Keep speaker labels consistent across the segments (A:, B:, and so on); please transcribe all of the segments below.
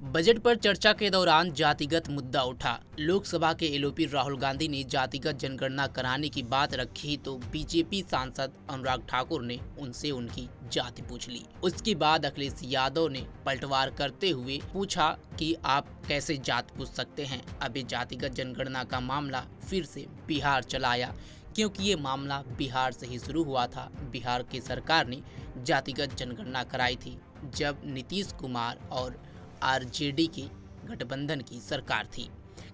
A: Budget पर चर्चा के दौरान जातिगत मुद्दा उठा। लोकसभा के एलओपी राहुल गांधी ने जातिगत जनगणना कराने की बात रखी तो बीजेपी सांसद अनुराग ठाकुर ने उनसे उनकी जाति पूछ ली। उसके बाद अखिलेश यादव ने पलटवार करते हुए पूछा कि आप कैसे जात पूछ सकते हैं। अभी जातिगत जनगणना का मामला फिर से बिहार चला आया, क्योंकि ये मामला बिहार से ही शुरू हुआ था। बिहार की सरकार ने जातिगत जनगणना कराई थी जब नीतीश कुमार और आरजेडी की गठबंधन की सरकार थी।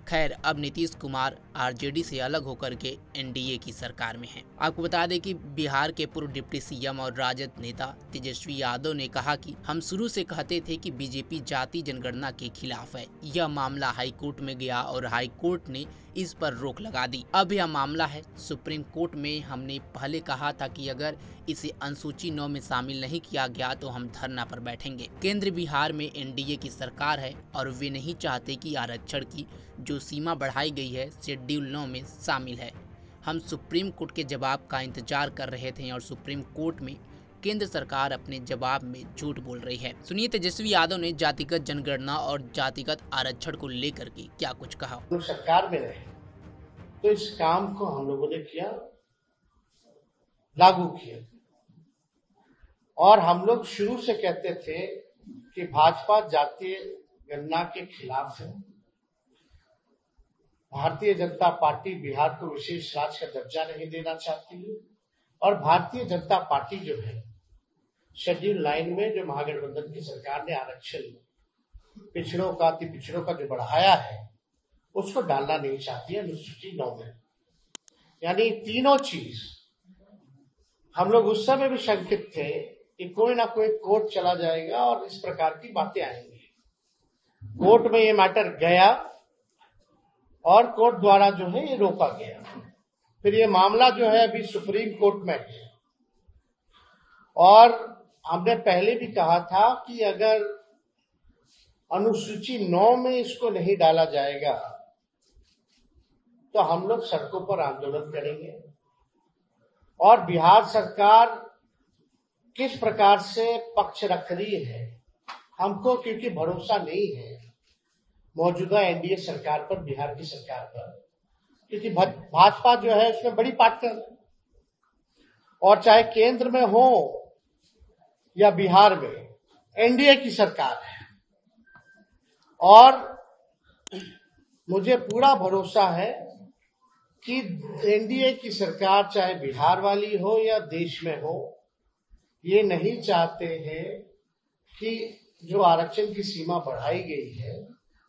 A: खैर, अब नीतीश कुमार आरजेडी से अलग होकर के एनडीए की सरकार में हैं। आपको बता दें कि बिहार के पूर्व डिप्टी सीएम और राजद नेता तेजस्वी यादव ने कहा कि हम शुरू से कहते थे कि बीजेपी जाति जनगणना के खिलाफ है। यह मामला हाई कोर्ट में गया और हाई कोर्ट ने इस पर रोक लगा दी। अब यह मामला है सुप्रीम कोर्ट में। हमने पहले कहा था कि अगर इसे अनुसूची 9 में शामिल नहीं किया गया तो हम धरना पर बैठेंगे। केंद्र बिहार में एनडीए की सरकार है और वे नहीं चाहते कि आरक्षण की जो सीमा बढ़ाई गई है शेड्यूल 9 में शामिल है। हम सुप्रीम कोर्ट के जवाब का इंतजार कर रहे थे और सुप्रीम कोर्ट में केंद्र सरकार अपने जवाब में झूठ बोल रही है। सुनिए तेजस्वी यादव ने जातिगत जनगणना और जातिगत आरक्षण को लेकर के क्या कुछ कहा।
B: सरकार में रहे तो इस काम को हम लोगों ने किया, लागू किया, और हम लोग शुरू से कहते थे कि भाजपा जातीय गणना के खिलाफ है। भारतीय जनता पार्टी बिहार को विशेष राज्य का दर्जा नहीं देना चाहती है और भारतीय जनता पार्टी जो है शेड्यूल 9 में जो महागठबंधन की सरकार ने आरक्षण पिछड़ों का अति पिछड़ों का जो बढ़ाया है उसको डालना नहीं चाहती है अनुसूची 9 में। यानी तीनों चीज हम लोग उस समय भी शंकित थे कि कोई ना कोई कोर्ट चला जाएगा और इस प्रकार की बातें आएंगी। कोर्ट में ये मैटर गया और कोर्ट द्वारा जो है ये रोका गया। फिर ये मामला जो है अभी सुप्रीम कोर्ट में है और हमने पहले भी कहा था कि अगर अनुसूची 9 में इसको नहीं डाला जाएगा तो हम लोग सड़कों पर आंदोलन करेंगे। और बिहार सरकार किस प्रकार से पक्ष रख रही है हमको, क्योंकि भरोसा नहीं है मौजूदा एनडीए सरकार पर, बिहार की सरकार पर, क्योंकि भाजपा जो है उसमें बड़ी पार्टनर है और चाहे केंद्र में हो या बिहार में एनडीए की सरकार है। और मुझे पूरा भरोसा है कि एनडीए की सरकार चाहे बिहार वाली हो या देश में हो, ये नहीं चाहते हैं कि जो आरक्षण की सीमा बढ़ाई गई है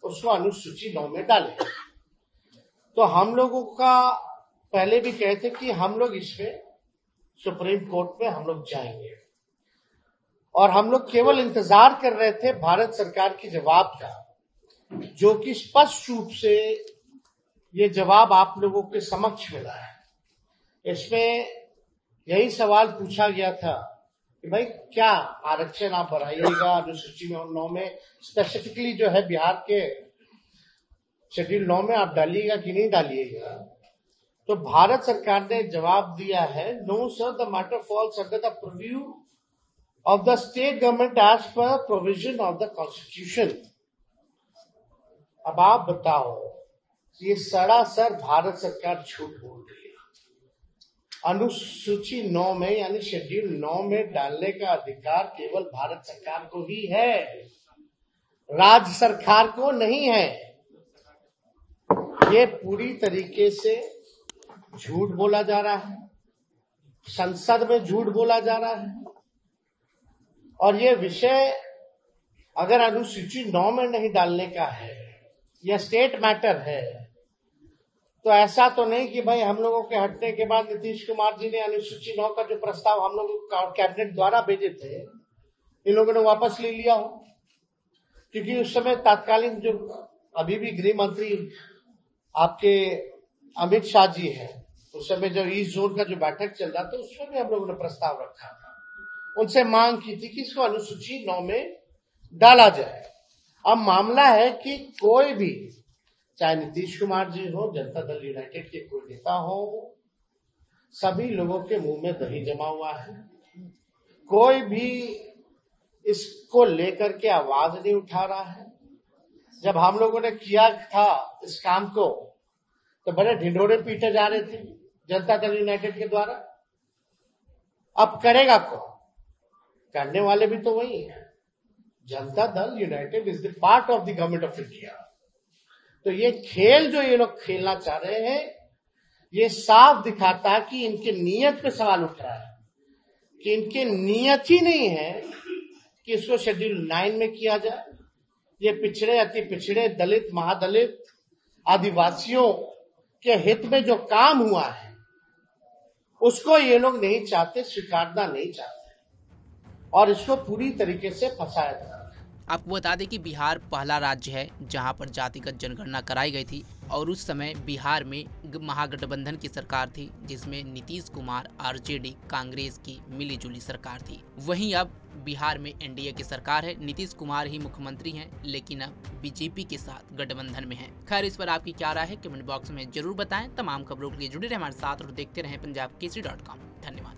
B: उसको अनुसूची 9 में डालें। तो हम लोगों का पहले भी कहे थे कि हम लोग इसमें सुप्रीम कोर्ट में हम लोग जाएंगे और हम लोग केवल इंतजार कर रहे थे भारत सरकार के जवाब का, जो कि स्पष्ट रूप से ये जवाब आप लोगों के समक्ष मिला है। इसमें यही सवाल पूछा गया था कि भाई क्या आरक्षण आप बढ़ाइएगा अनुसूची 9 में, स्पेसिफिकली जो है बिहार के शेड्यूल 9 में आप डालिएगा कि नहीं डालिएगा। तो भारत सरकार ने जवाब दिया है, no sir, the matter falls under the preview of the state government as per provision of the constitution. अब आप बताओ, ये सरासर भारत सरकार झूठ बोल रही है। अनुसूची 9 में यानी शेड्यूल 9 में डालने का अधिकार केवल भारत सरकार को ही है, राज्य सरकार को नहीं है। ये पूरी तरीके से झूठ बोला जा रहा है, संसद में झूठ बोला जा रहा है। और ये विषय अगर अनुसूची 9 में नहीं डालने का है, यह स्टेट मैटर है, तो ऐसा तो नहीं कि भाई हम लोगों के हटने के बाद नीतीश कुमार जी ने अनुसूची 9 का जो प्रस्ताव हम लोगों कैबिनेट द्वारा भेजे थे, इन लोगों ने वापस ले लिया हो। क्योंकि उस समय तात्कालीन जो अभी भी गृह मंत्री आपके अमित शाह जी हैं, उस समय जो ईस्ट जोन का जो बैठक चल रहा था उसमें भी हम लोगों ने प्रस्ताव रखा था, उनसे मांग की थी कि इसको अनुसूची 9 में डाला जाए। अब मामला है कि कोई भी, चाहे नीतीश कुमार जी हो, जनता दल यूनाइटेड के कोई नेता हो, सभी लोगों के मुंह में दही जमा हुआ है। कोई भी इसको लेकर के आवाज नहीं उठा रहा है। जब हम लोगों ने किया था इस काम को तो बड़े ढिंढोरे पीटे जा रहे थे जनता दल यूनाइटेड के द्वारा। अब करेगा कौन? करने वाले भी तो वही है। Janata Dal United is the part of the government of India. तो ये खेल जो ये लोग खेलना चाह रहे हैं, ये साफ दिखाता है कि इनके नियत पे सवाल उठ रहा है, कि इनके नियत ही नहीं है कि इसको शेड्यूल 9 में किया जाए। ये पिछड़े, अति पिछड़े, दलित, महादलित, आदिवासियों के हित में जो काम हुआ है उसको ये लोग नहीं चाहते, स्वीकारना नहीं चाहते और इसको पूरी तरीके से फंसाया जा रहा है।
A: आपको बता दें कि बिहार पहला राज्य है जहां पर जातिगत जनगणना कराई गई थी और उस समय बिहार में महागठबंधन की सरकार थी जिसमें नीतीश कुमार, आरजेडी, कांग्रेस की मिलीजुली सरकार थी। वहीं अब बिहार में एनडीए की सरकार है, नीतीश कुमार ही मुख्यमंत्री हैं, लेकिन अब बीजेपी के साथ गठबंधन में है। खैर, इस पर आपकी क्या राय है कमेंट बॉक्स में जरूर बताएं। तमाम खबरों के लिए जुड़े रहे हमारे साथ और देखते रहें पंजाबकेसरी.com। धन्यवाद।